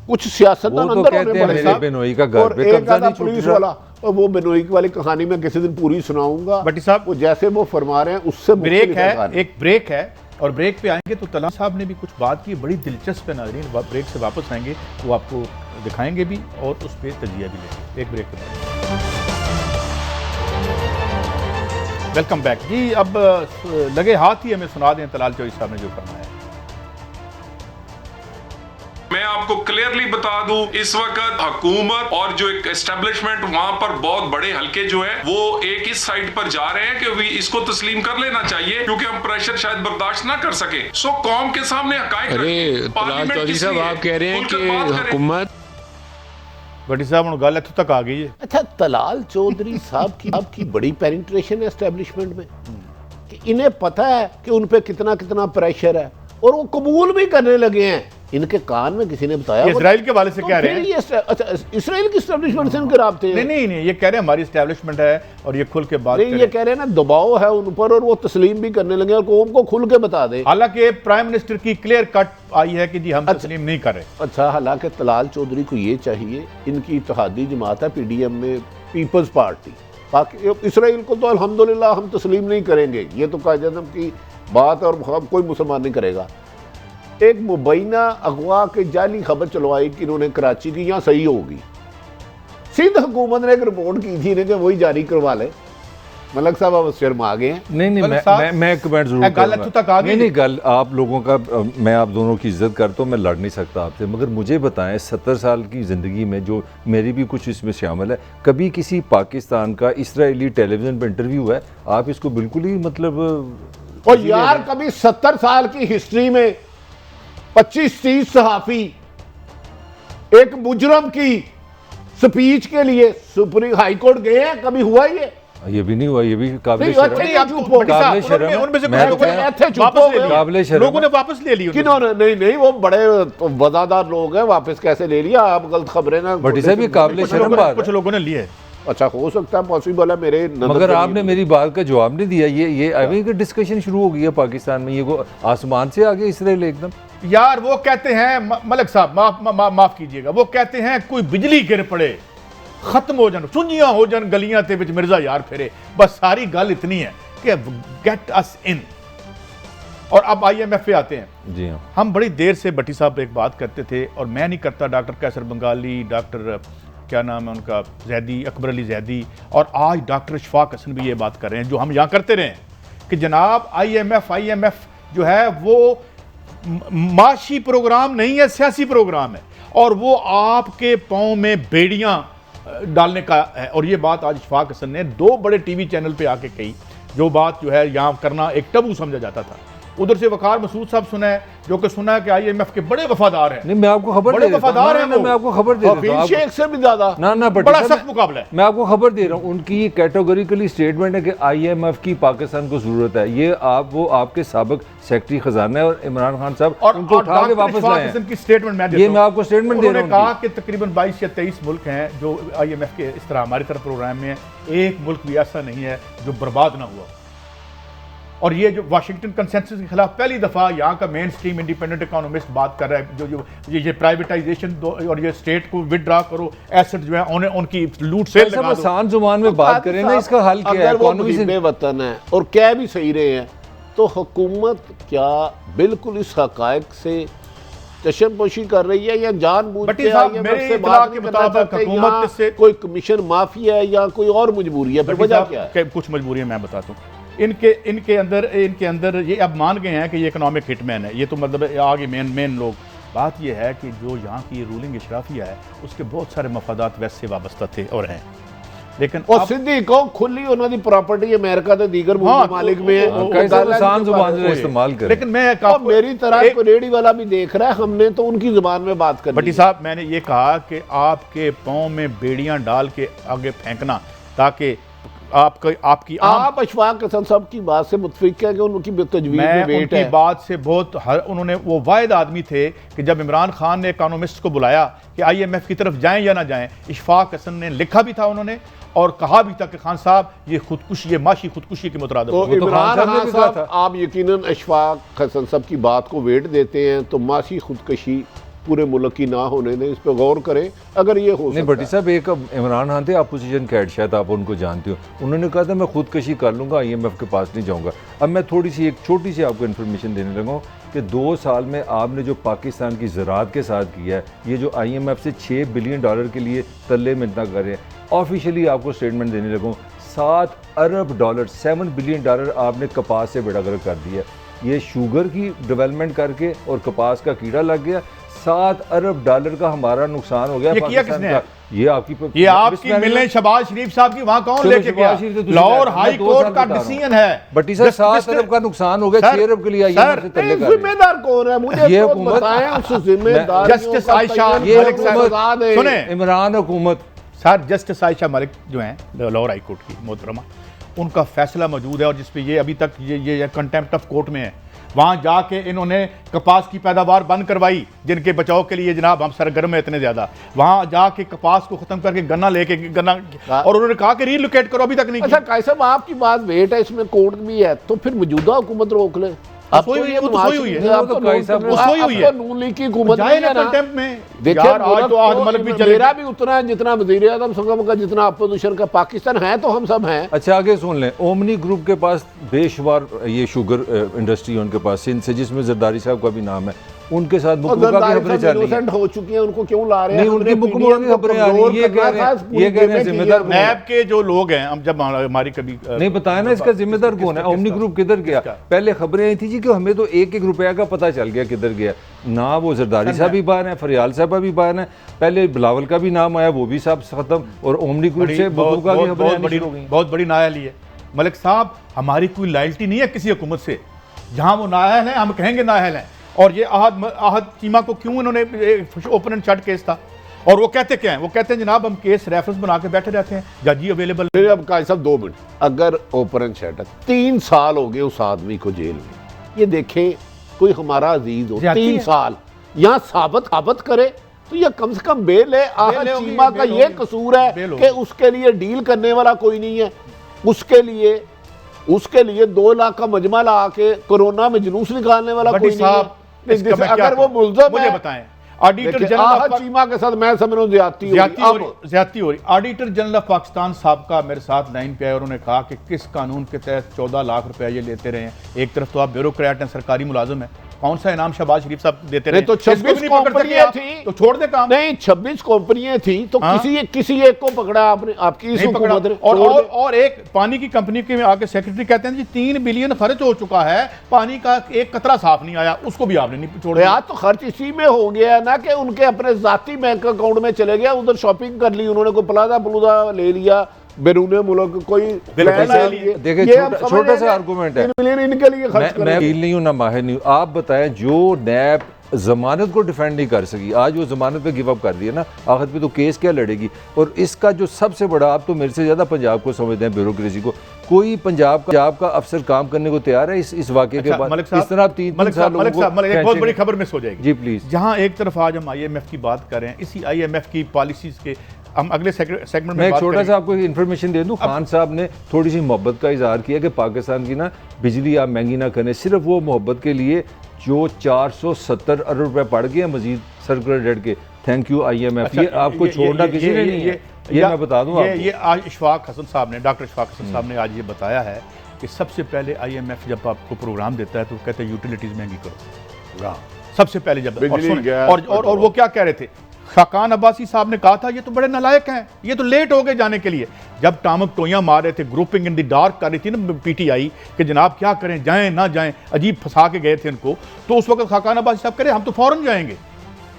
कुछ सियासतदान अंदर होने पड़े साहब। बेनोई का घर और पे एक कब्जा नहीं पुलिस वाला, और वो बेनोई वाली कहानी में किसी दिन पूरी सुनाऊंगा भट्टी साहब, वो जैसे वो फरमा रहे हैं उससे ब्रेक है, एक ब्रेक है, और ब्रेक पे आएंगे तो तला साहब ने भी कुछ बात की, बड़ी दिलचस्प है नाज़रीन। ब्रेक से वापस आएंगे वो आपको दिखाएंगे भी और उस पर तजिया भी लेंगे। एक ब्रेक के बाद वेलकम बैक जी। अब लगे हाथ ही हमें सुना दें तलाल चौधरी साहब ने जो करना है। मैं आपको क्लियरली बता दूं, इस वक्त हुकूमत और जो एक एस्टेब्लिशमेंट वहां पर बहुत बड़े हल्के जो है वो एक इस साइड पर जा रहे हैं कि भी इसको तस्लीम कर लेना चाहिए, क्योंकि हम प्रेशर शायद बर्दाश्त ना कर सके। सो कौम के सामने हकायक अरे तलाल चौधरी साहब, आप कह रहे हैं कि हुकूमत भट्टी साहब हुण गल इत्थों तक आ गई है। अच्छा, तलाल चौधरी साहब की बड़ी पेनिट्रेशन है एस्टेब्लिशमेंट में कि इन्हें पता है कि उन पे कितना कितना प्रेशर है और वो कबूल भी करने लगे हैं। इनके कान में किसी ने बताया, इसराइल के वाले से तो कह रहे हैं। अच्छा, इसराइल की एस्टेब्लिशमेंट से इनके राब्ते हैं। नहीं, ये कह रहे हैं हमारी एस्टेब्लिशमेंट है और ये खुल के बात नहीं, ये कह रहे हैं ना दबाव है उन पर और वो तस्लीम भी करने लगे और कौम को खुल के बता दे। हालांकि प्राइम मिनिस्टर की क्लियर कट आई है कि जी हम तस्लीम नहीं कर रहे। अच्छा, हालांकि तलाल चौधरी को ये चाहिए, इनकी इत्तेहादी जमात है पीडीएम में, पीपल्स पार्टी, बाकी इसराइल को तो अल्हम्दुलिल्लाह हम तस्लीम नहीं करेंगे, ये तो कायदे आज़म की बात और हम कोई मुसलमान नहीं करेगा। एक मुबैना अगवा के जाली खबर चलवाई कि इन्होंने कराची की, यहाँ सही होगी, सिंध हुकूमत ने एक रिपोर्ट की थी कि वही जारी करवा ले। मलक साहब अब शर्मा गए हैं। नहीं, मैं कमेंट जरूर करूंगा। नहीं, गल आप लोगों का, मैं आप दोनों की इज्जत करता हूँ, मैं लड़ नहीं सकता आपसे, मगर मुझे बताएं 70 साल की ज़िंदगी में जो मेरी भी कुछ इसमें शामिल है, कभी किसी पाकिस्तान का इसराइली टेलीविज़न पर इंटरव्यू है? आप इसको बिल्कुल ही मतलब और यार कभी 70 साल की हिस्ट्री में 25-30 सहाफ़ी एक मुजरम की स्पीच के लिए सुप्रीम हाई कोर्ट गए हैं? कभी हुआ ये भी नहीं हुआ, ये भी काबिल नहीं, शर्म अच्छा, है। काबिल शर्म है। उनमें से मैं कुछ काबिल शर्म लोगों ने वापस ले ली। किन्होंने? नहीं, वो बड़े तो वफादार लोग हैं, वापस कैसे ले लिया? आप गलत खबरें ना। भट्टी साहब, ये काबिल शर्म बात है। कुछ लोगों ने लिए। अच्छा, हो सकता है, पॉसिबल है मेरे नजर। मगर आपने मेरी बात का जवाब नहीं दिया। ये अभी की डिस्कशन शुरू हो गई है पाकिस्तान में, ये वो आसमान से आगे इसराइल एकदम। यार वो कहते हैं, मलिक साहब माफ कीजिएगा, वो कहते हैं कोई बिजली गिर पड़े, खत्म हो जान, सुनिया हो जान गलियां ते विच मिर्जा यार फिरे, बस सारी गल इतनी है कि गेट अस इन। और अब IMF पे आते हैं। जी हाँ, हम बड़ी देर से भट्टी साहब एक बात करते थे और मैं नहीं करता, डॉक्टर कैसर बंगाली, डॉक्टर क्या नाम है उनका, जैदी, अकबर अली जैदी, और आज डॉक्टर इशफाक हसन भी ये बात कर रहे हैं जो हम यहाँ करते रहे हैं कि जनाब IMF जो है वो माशी प्रोग्राम नहीं है, सियासी प्रोग्राम है और वो आपके पाँव में बेड़ियां डालने का है। और ये बात आज इशफाक हसन ने 2 बड़े टीवी चैनल पे आके कही, जो बात जो है यहाँ करना एक टबू समझा जाता था। उधर से वकार मसूद साहब सुना है, जो कि सुना है कि IMF के बड़े वफादार हैं। नहीं, मैं आपको खबर बड़े वफादार हैं, मैं आपको खबर दे देता हूं, शेख से भी ज्यादा ना बड़ा सख्त मुकाबला है। मैं आपको खबर दे रहा हूँ, उनकी ये कैटेगोरिकली स्टेटमेंट है कि IMF की पाकिस्तान को जरूरत है। ये वो आपके साबिक सेक्रेटरी खजाना है और इमरान खान साहब उनको उठा के वापस लाए हैं। की स्टेटमेंट मैं ये मैं आपको स्टेटमेंट दे रहा हूँ। कहा कि तकरीबन 22 या 23 मुल्क हैं जो IMF के इस तरह हमारी तरफ प्रोग्राम में है, एक मुल्क भी ऐसा नहीं है जो बर्बाद ना हुआ। और ये जो वाशिंगटन कंसेंसस के खिलाफ पहली दफा यहाँ का मेन स्ट्रीम इंडिपेंडेंट इकोनॉमिस्ट बात कर रहा है, जो ये प्राइवेटाइजेशन और ये स्टेट को विदड्रॉ करो, एसेट जो है उनकी लूट सेल लगा दो। आसान जुबान में बात करें ना, इसका हल क्या है? इकोनॉमी से वतन है और क्या भी सही रहे हैं, तो हुकूमत क्या बिल्कुल इस हकायक से चश्मपोशी कर रही है या जानबूझ के IMF से बात के मुताबिक हुकूमत से कोई कमीशन माफी है या कोई और मजबूरी है? फिर वजह क्या है? कुछ मजबूरी है, मैं बताता हूँ। इनके अंदर ये अब मान गए हैं कि ये इकोनॉमिक हिटमैन है, ये तो मतलब आगे मेन लोग। बात ये है कि जो यहाँ की रूलिंग इशराफिया है उसके बहुत सारे मफादात वैसे वाबस्ता थे और हैं, लेकिन और सिद्धी को खुली उन्होंने प्रॉपर्टी अमेरिका के दीगर मालिक में है, आसान जुबान से इस्तेमाल करें। लेकिन मैं मेरी तरह कोई रेडी वाला भी देख रहा है, हमने तो उनकी जुबान में बात कर। भट्टी साहब, मैंने ये कहा कि आपके पाँव में बेड़ियां डाल के आगे फेंकना ताकि आप अशफाक हसन साहब की बात से मुतफिक है कि उनकी तजवीज़ में वेट उनकी है। बात से बहुत उन्होंने वो वाहिद आदमी थे कि जब इमरान खान ने इकोनॉमिस्ट को बुलाया कि IMF की तरफ जाएं या ना जाएं, इशफाक हसन ने लिखा भी था उन्होंने और कहा भी था कि खान साहब ये खुदकुशी, ये माशी खुदकुशी के मुतरादिफ। तो इमरान खान साहब, आप यकीनन अशफाक हसन साहब की बात को वेट देते हैं, तो माशी खुदकशी पूरे मुल्क की ना होने दें, इस पर गौर करें अगर ये हो। नहीं भट्टी साहब, एक इमरान खान थे अपोजिशन कैड, शायद आप उनको जानते हो, उन्होंने कहा था मैं खुदकशी कर लूँगा, IMF के पास नहीं जाऊँगा। अब मैं थोड़ी सी एक छोटी सी आपको इन्फॉर्मेशन देने लगा हूँ कि 2 साल में आपने जो पाकिस्तान की ज़राअत के साथ किया है, ये जो IMF से $6 बिलियन के लिए तल्ले मिन्नत कर रहे हैं, ऑफिशियली आपको स्टेटमेंट देने लगा हूँ, $7 अरब, $7 बिलियन आपने कपास से बेड़ागर कर दिया। ये शुगर की डेवलपमेंट करके और कपास का कीड़ा लग गया, $7 अरब का हमारा नुकसान हो गया पाकिस्तान का। ये आपकी ये आपकी मिलने शहबाज शरीफ साहब की वहां कौन चलो, लेके गया? शहबाज शरीफ तो दूसरी लाहौर बात है, हाई मैं 2 कोर्ट साल का बता रहा हूं। डिसीजन है। भट्टी साहब 7 अरब का नुकसान हो गया, सर, 6 अरब के लिए सर, से तल्ले कर रहे हैं। जिम्मेदार कौन है? मुझे ये तो हुकूमत- बताएं उस जिम्मेदार जस्टिस आयशा ये मलिक साहब सुने इमरान हुकूमत सर, जस्टिस आयशा मलिक जो हैं लाहौर हाई कोर्ट की मोहतरमा, उनका फैसला मौजूद है और जिसपे ये अभी तक ये कंटेम्प्ट ऑफ कोर्ट में है। वहाँ जाके इन्होंने कपास की पैदावार बंद करवाई, जिनके बचाव के लिए जनाब हम सरगर्म है इतने ज़्यादा। वहाँ जाके कपास को ख़त्म करके गन्ना लेके गन्ना, और उन्होंने कहा कि रीलोकेट करो, अभी तक नहीं अच्छा किया। कायद साहब, आपकी बात वेट है, इसमें कोर्ट भी है, तो फिर मौजूदा हुकूमत रोक ले। अब सोई हुई है, वो तो सोई हुई है। अब तो कायद साहब, वो सोई हुई है। नून लीग की हुकूमत जाए नहीं ना है ना। कंटेम्प्ट में। देखिए यार आज तो आज मलिक भी चले मेरा भी उतना है जितना वज़ीर आज़म संगम का, जितना अपोजिशन का। पाकिस्तान है तो हम सब हैं। अच्छा आगे सुन लें, ओमनी ग्रुप के पास बेशुमार ये शुगर इंडस्ट्री है उनके पास सिंध से, जिसमें जरदारी साहब का भी नाम है। उनके साथ मुकम्मल की खबरें चल रही हैं। इनोसेंट हो चुकी हैं, उनको क्यों ला रहे हैं? नहीं, उनकी मुकम्मल की खबरें आ रही हैं। ये कह रहे हैं जिम्मेदार नैब के जो लोग हैं, हम जब हमारी कभी नहीं बताया ना इसका जिम्मेदार कौन है? ओमनी ग्रुप किधर गया? पहले खबरें आई थी जी कि हमें तो 1-1 रुपया का पता चल गया किधर गया। ना वो जरदारी साहब भी बाहर हैं, फरियाल साहब भी बाहर हैं, पहले बिलावल का भी नाम आया, वो भी साहब खत्म, और ओमनी ग्रुप से बुकू का भी खबरें आनी शुरू हो गई। बहुत बड़ी नायल है मलिक साहब। हमारी कोई लॉयल्टी नहीं है किसी हुकूमत से। जहाँ वो नायल है हम कहेंगे नायल है। और ये आहद चीमा को क्यों इन्होंने ओपन एंड शट केस था, और वो कहते क्या हैं? वो कहते हैं जनाब हम केस रेफरेंस बना के बैठे रहते हैं, जज ही अवेलेबल। मेरे अब कायद साहब 2 मिनट, अगर ओपन एंड शट है, 3 साल हो गए उस आदमी को जेल में, ये देखें कोई हमारा अजीज हो, ज्यादती 3 है। साल यहाँ साबित करे तो ये कम से कम बेल है। आहद बेल होगी, चीमा का बेल ये होगी, कसूर है बेल कि होगी। उसके लिए डील करने वाला कोई नहीं है। उसके लिए 2 लाख का मजमा ला के कोरोना में जुलूस निकालने वाला भट्टी कोई नहीं है। साहब, इसका मैं क्या अगर वो कहूं? मुल्ज़म मुझे है, बताएं, ऑडिटर देखिए, जनरल आहद ऑफ चीमा के साथ मैं समझ रहा हूं ज्यादती हो रही। ऑडिटर जनरल ऑफ पाकिस्तान साहब का मेरे साथ लाइन पे आया, उन्होंने कहा कि किस कानून के तहत 14 लाख रुपया ये लेते रहे हैं। एक तरफ तो आप ब्यूरोक्रेट हैं, सरकारी मुलाजिम है, कौन सा इनाम शहबाज शरीफ साहब देते रहे? नहीं तो 26 कंपनियां थी, तो छोड़ दे काम। नहीं 26 कंपनियां थी, तो हाँ? किसी एक को पकड़ा आपने, आपकी इस नहीं पकड़ा। हुकूमत ने और, और एक पानी की कंपनी के आके सेक्रेटरी कहते हैं जी 3 बिलियन खर्च हो चुका है, पानी का एक कतरा साफ नहीं आया, उसको भी आपने नहीं छोड़ दिया। यार तो खर्च इसी में हो गया ना कि उनके अपने जाती बैंक अकाउंट में चले गया, उधर शॉपिंग कर ली उन्होंने, कोई प्लाजा प्लूजा ले लिया बैरून मुल्क, कोई बिल्कुल ले लिए। देखिए, ये हम समझ छोटा रहे सा हैं, आर्गूमेंट है। 3 मिलियन इनके लिए खर्च कर मैं रहे हैं। वकील नहीं हूँ ना माहिर नहीं हूँ। आप बताएं, जो नैब जमानत को डिफेंड नहीं कर सकी, आज वो जमानत पे गिव अप कर दिया ना, आखिर पे तो केस क्या लड़ेगी? और इसका जो सबसे बड़ा, आप तो मेरे से ज़्यादा पंजाब को समझते हैं, ब्यूरोक्रेसी को, कोई पंजाब का अफसर काम करने को तैयार है इस वाक़े के बाद? मलिक साहब, इस तरह 3 साल मलिक साहब, एक बहुत बड़ी खबर मिस हो जाएगी जी प्लीज़। जहां एक तरफ आज हम IMF की बात कर रहे हैं, इसी IMF की पॉलिसीज के हम अगले सेगमेंट में मैं एक बात छोटा करेंगे। सा आपको इन्फॉर्मेशन दे दूं, खान साहब ने थोड़ी सी मोहब्बत का इजहार किया कि पाकिस्तान की ना बिजली आप महंगी ना करें, सिर्फ वो मोहब्बत के लिए जो 470 अरब रुपए पड़ गए मजीद सर्कुलर डेट के। Thank you IMF। अच्छा, ये आपको छोड़ना किसी ने नहीं है, ये मैं बता दूं आपको। ये आज इशफाक हसन साहब ने, डॉक्टर इशफाक हसन साहब ने आज ये बताया है कि सबसे पहले IMF जब आपको प्रोग्राम देता है तो कहते हैं यूटिलिटीज महंगी करो, सबसे पहले जब। बिजली, गैस, और वो क्या कह रहे थे? खाकान अब्बासी साहब ने कहा था ये तो बड़े नालायक हैं, ये तो लेट हो गए जाने के लिए। जब टामक टोइयां मार रहे थे, ग्रुपिंग इन द डार्क कर रही थी ना PTI कि जनाब क्या करें, जाएं ना जाएं, अजीब फंसा के गए थे इनको, तो उस वक्त खाकान अब्बासी साहब कह रहे हम तो फौरन जाएंगे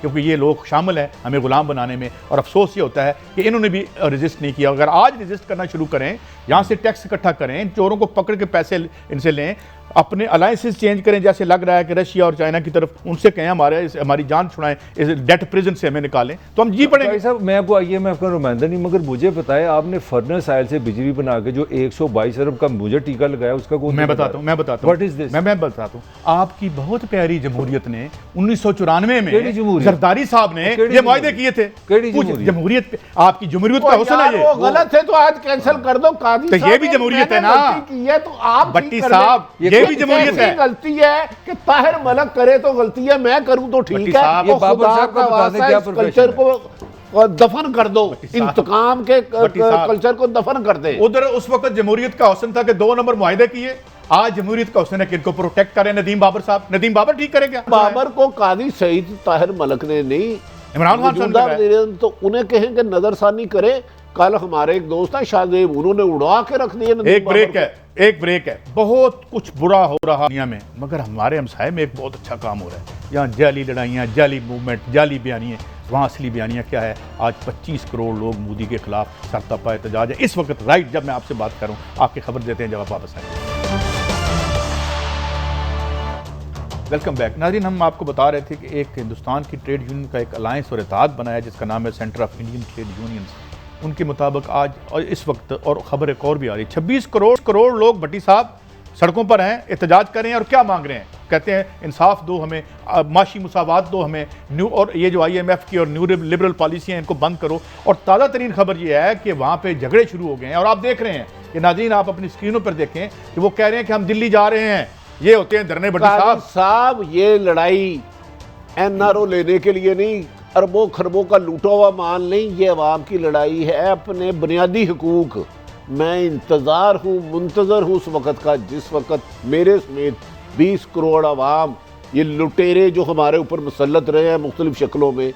क्योंकि ये लोग शामिल हैं हमें गुलाम बनाने में। और अफसोस ये होता है कि इन्होंने भी रजिस्ट नहीं किया। अगर आज रजिस्ट करना शुरू करें, यहाँ से टैक्स इकट्ठा करें, चोरों को पकड़ के पैसे इनसे लें, अपने अलायंसेस चेंज करें, जैसे लग रहा है कि रशिया और चाइना की तरफ, उनसे कहें हमारी जान छुड़ाएं, इस डेट प्रिजन से हमें निकालें, तो हम जी पड़ेंगे। साहब मैं आपको IMF का नुमाइंदा नहीं, मगर मुझे बताया आपने फर्नेस आयल से बिजली बना के जो 122 अरब का मुझे टीका लगाया, उसका कौन? मैं बताता हूँ What is this? मैं बताता हूँ। आपकी बहुत प्यारी जमहूरियत ने 1994 में जमहूरियत? जरदारी साहब ने ये मुआहदे किए थे। जमहूरियत पे आपकी जमहूरियत का हुस्न है वो गलत है तो आज कैंसिल कर दो। काजी तो ये साहब भी ने जमहूरियत है मैंने ना? गलती की है तो आप भट्टी ठीक कर साहब, लें। ये भी जमहूरियत है। गलती है कि ताहिर मलक करे तो गलती है, मैं करूं तो भट्टी ठीक है। साहब, तो ये बाबर खुदा साहब का का बता दें वास्ता क्या इस प्रोफेशन कल्चर को दफन कर दो, साहब, इंतकाम के भट्टी साहब, कल्चर को दफन कर दे। उधर उस वक्त जमहूरियत का हुस्न था कि 2 नंबर मुआहदे किए। आज जमहूरियत का हुस्न है कि इनको प्रोटेक्ट करें नदीम बाबर साहब। नदीम बाबर ठीक करेगा? बाबर को कादी सईद ताहिर मलक ने नहीं, इमरान खान साहब मौजूदा ने वज़ीर तो उन्हें कहें कि नजरसानी करे। कल हमारे एक दोस्त है शाहजेब, उन्होंने उड़ा के रख दिया नदीम एक बाबर ब्रेक को। है, एक ब्रेक है। बहुत कुछ बुरा हो रहा दुनिया में, मगर हमारे हमसाये में एक बहुत अच्छा काम हो रहा है। यहाँ जाली लड़ाइयाँ, जाली मूवमेंट, जाली बयानियाँ। वहाँ असली बयानिया क्या है। आज 25 करोड़ लोग मोदी के खिलाफ सरतपा एहतजाज है इस वक्त, राइट जब मैं आपसे बात करूँ। आपकी खबर देते हैं जब आप वापस आएँ। वेलकम बैक नाज़रीन, हम आपको बता रहे थे कि एक हिंदुस्तान की ट्रेड यूनियन का एक अलायंस और इत्तेहाद बनाया जिसका नाम है centre of Indian trade unions. उनके मुताबिक आज और इस वक्त और ख़बर एक और भी आ रही, 26 करोड़ लोग भट्टी साहब सड़कों पर हैं, एहतजाज कर रहे हैं और क्या मांग रहे हैं। कहते हैं इंसाफ दो हमें, माशी मुसावात दो हमें, न्यू और ये जो IMF की और न्यू लिबरल पॉलिसियाँ इनको बंद करो। और ताज़ा तरीन खबर ये है कि वहाँ पे झगड़े शुरू हो गए हैं और आप देख रहे हैं कि नाज़रीन आप अपनी स्क्रीनों पर देखें कि वो कह रहे हैं कि हम दिल्ली जा रहे हैं। ये होते हैं धरने भट्टी साहब ये लड़ाई NRO लेने के लिए नहीं, अरबों खरबों का लूटा हुआ माल नहीं, ये अवाम की लड़ाई है अपने बुनियादी हकूक। मैं इंतज़ार हूँ, मुंतज़र हूँ उस वक़्त का जिस वक़्त मेरे समेत 20 करोड़ अवाम, ये लुटेरे जो हमारे ऊपर मुसल्लत रहे हैं मुख्तलिफ शक्लों में,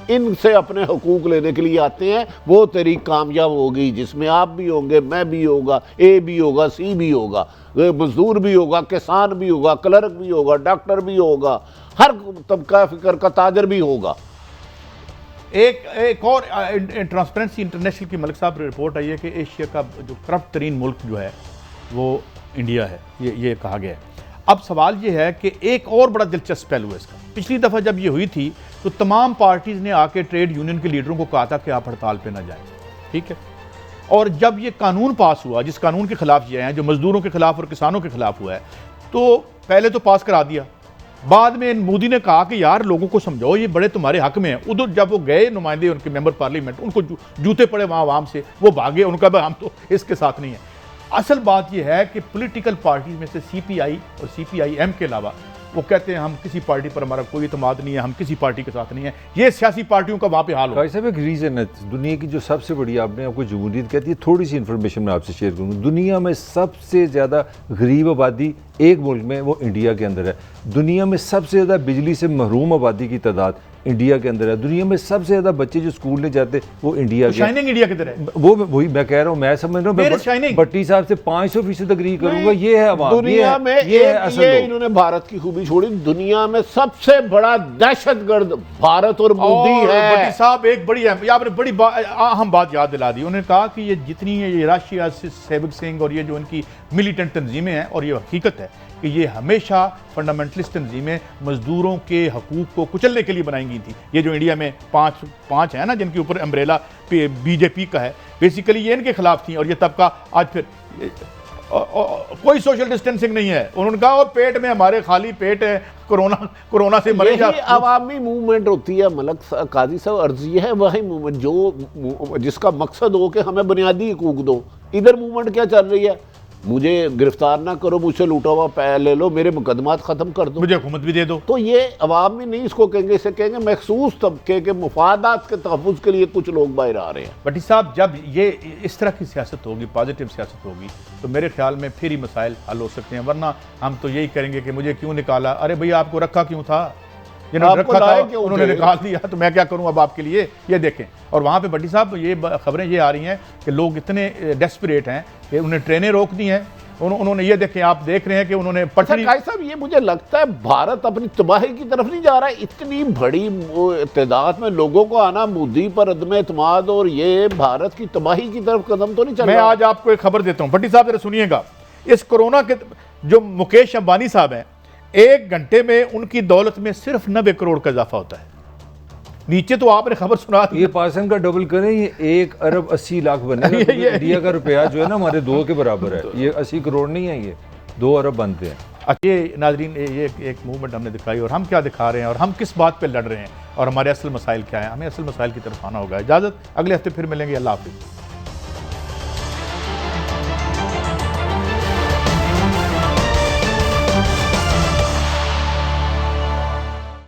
इनसे अपने हकूक लेने के लिए आते हैं। वो तरीक कामयाब होगी जिसमें आप भी होंगे, मैं भी होगा, A भी होगा, C भी होगा, मजदूर भी होगा, किसान भी होगा, क्लर्क भी होगा, डॉक्टर भी होगा, हर तबका फिक्र का ताजर भी होगा। एक और ट्रांसपेरेंसी इंटरनेशनल की मलिक साहब रिपोर्ट आई है कि एशिया का जो करप्ट तरीन मुल्क जो है वो इंडिया है, ये कहा गया है। अब सवाल ये है कि एक और बड़ा दिलचस्प पहलू है इसका। पिछली दफ़ा जब ये हुई थी तो तमाम पार्टीज़ ने आके ट्रेड यूनियन के लीडरों को कहा था कि आप हड़ताल पे ना जाएं, ठीक है। और जब ये कानून पास हुआ, जिस कानून के खिलाफ ये है, जो मजदूरों के खिलाफ और किसानों के खिलाफ हुआ है, तो पहले तो पास करा दिया, बाद में मोदी ने कहा कि यार लोगों को समझाओ ये बड़े तुम्हारे हक में हैं। उधर जब वो गए नुमाइंदे उनके मेंबर पार्लियामेंट, उनको जूते पड़े वहाँ आवाम से, वो भागे, उनका भाई हम तो इसके साथ नहीं है। असल बात यह है कि पॉलिटिकल पार्टीज में से CPI और CPIM के अलावा वो कहते हैं हम किसी पार्टी पर हमारा कोई इत्मीनाद नहीं है, हम किसी पार्टी के साथ नहीं है। ये सियासी पार्टियों का वहाँ पे हाल हो। साहब एक रीज़न है, दुनिया की जो सबसे बड़ी आपने आपको जमहूरियत कहती है, थोड़ी सी इन्फॉर्मेशन मैं आपसे शेयर करूँ। दुनिया में सबसे ज़्यादा गरीब आबादी एक मुल्क में, वो इंडिया के अंदर है। दुनिया में सबसे ज़्यादा बिजली से महरूम आबादी की तादाद इंडिया के अंदर है। दुनिया में सबसे ज़्यादा बच्चे जो स्कूल नहीं जाते वो इंडिया के। शाइनिंग इंडिया किधर है? वो वही मैं कह रहा हूँ, मैं समझ रहा हूँ, भट्टी साहब से 500% अग्री करूंगा। ये है दुनिया में इन्होंने भारत की खूबी छोड़ी। दुनिया में सबसे बड़ा दहशतगर्द भारत और मोदी है। भट्टी साहब एक बड़ी अहम बात याद दिला दी। उन्होंने कहा कि ये जितनी ये राष्ट्रीय सेवक सिंह और ये जो इनकी मिलिटेंट तंजीमें हैं, और ये हकीकत है कि ये हमेशा फंडामेंटलिस्ट तंजीमें मजदूरों के हकूक़ को कुचलने के लिए बनाई गई थी। ये जो इंडिया में पाँच है ना जिनके ऊपर अम्ब्रेला BJP का है, बेसिकली ये इनके खिलाफ थी। और ये तबका आज फिर कोई सोशल डिस्टेंसिंग नहीं है। उन्होंने कहा और पेट में हमारे खाली पेट है, कोरोना से मरे। यही अवामी मूवमेंट होती है मलक काजी साहब। अर्ज ये है वही मूवमेंट जो जिसका मकसद हो कि हमें बुनियादी हकूक दो। इधर मूवमेंट क्या चल रही है, मुझे गिरफ्तार ना करो, मुझसे लूटा हुआ पैसा ले लो, मेरे मुकदमात खत्म कर दो, मुझे हुकूमत भी दे दो। तो ये अवाम में नहीं इसको कहेंगे, इसे कहेंगे महसूस तबके के मुफादात के तहफ़्फ़ुज़ के लिए कुछ लोग बाहर आ रहे हैं। भट्टी साहब जब ये इस तरह की सियासत होगी, पॉजिटिव सियासत होगी, तो मेरे ख्याल में फिर ही मसाइल हल हो सकते हैं। वरना हम तो यही करेंगे कि मुझे क्यों निकाला, अरे भैया आपको रखा क्यों था, जिन्होंने रखा था उन्होंने निकाल दिया, तो मैं क्या करूं अब आपके लिए। ये देखें। और वहाँ पे भट्टी साहब ये खबरें ये आ रही हैं कि लोग इतने डेस्परेट हैं कि उन्हें ट्रेनें रोक दी हैं। उन्होंने ये देखें, आप देख रहे हैं कि उन्होंने पटरी। साहब ये मुझे लगता है भारत अपनी तबाही की तरफ नहीं जा रहा है। इतनी बड़ी तादाद में लोगों को आना, मोदी पर अदम एतमाद, और ये भारत की तबाही की तरफ कदम तो नहीं चल रहा। मैं आज आपको एक खबर देता हूँ भट्टी साहब, जरा सुनिएगा। इस कोरोना के जो मुकेश अंबानी साहब हैं, 1 घंटे में उनकी दौलत में सिर्फ 90 करोड़ का इजाफा होता है। नीचे तो आपने खबर सुना दी। ये पाकिस्तान का डबल करें, ये 1 अरब 80 लाख बनेगा। ये इंडिया का रुपया जो है ना हमारे 2 के बराबर है। ये 80 करोड़ नहीं है, ये 2 अरब बनते हैं। ये नाजरीन ये एक मूवमेंट हमने दिखाई, और हम क्या दिखा रहे हैं और हम किस बात पे लड़ रहे हैं और हमारे असल मसाइल क्या है। हमें असल मसाइल की तरफ आना होगा। इजाज़त, अगले हफ्ते फिर मिलेंगे। अल्लाह हाफिज़।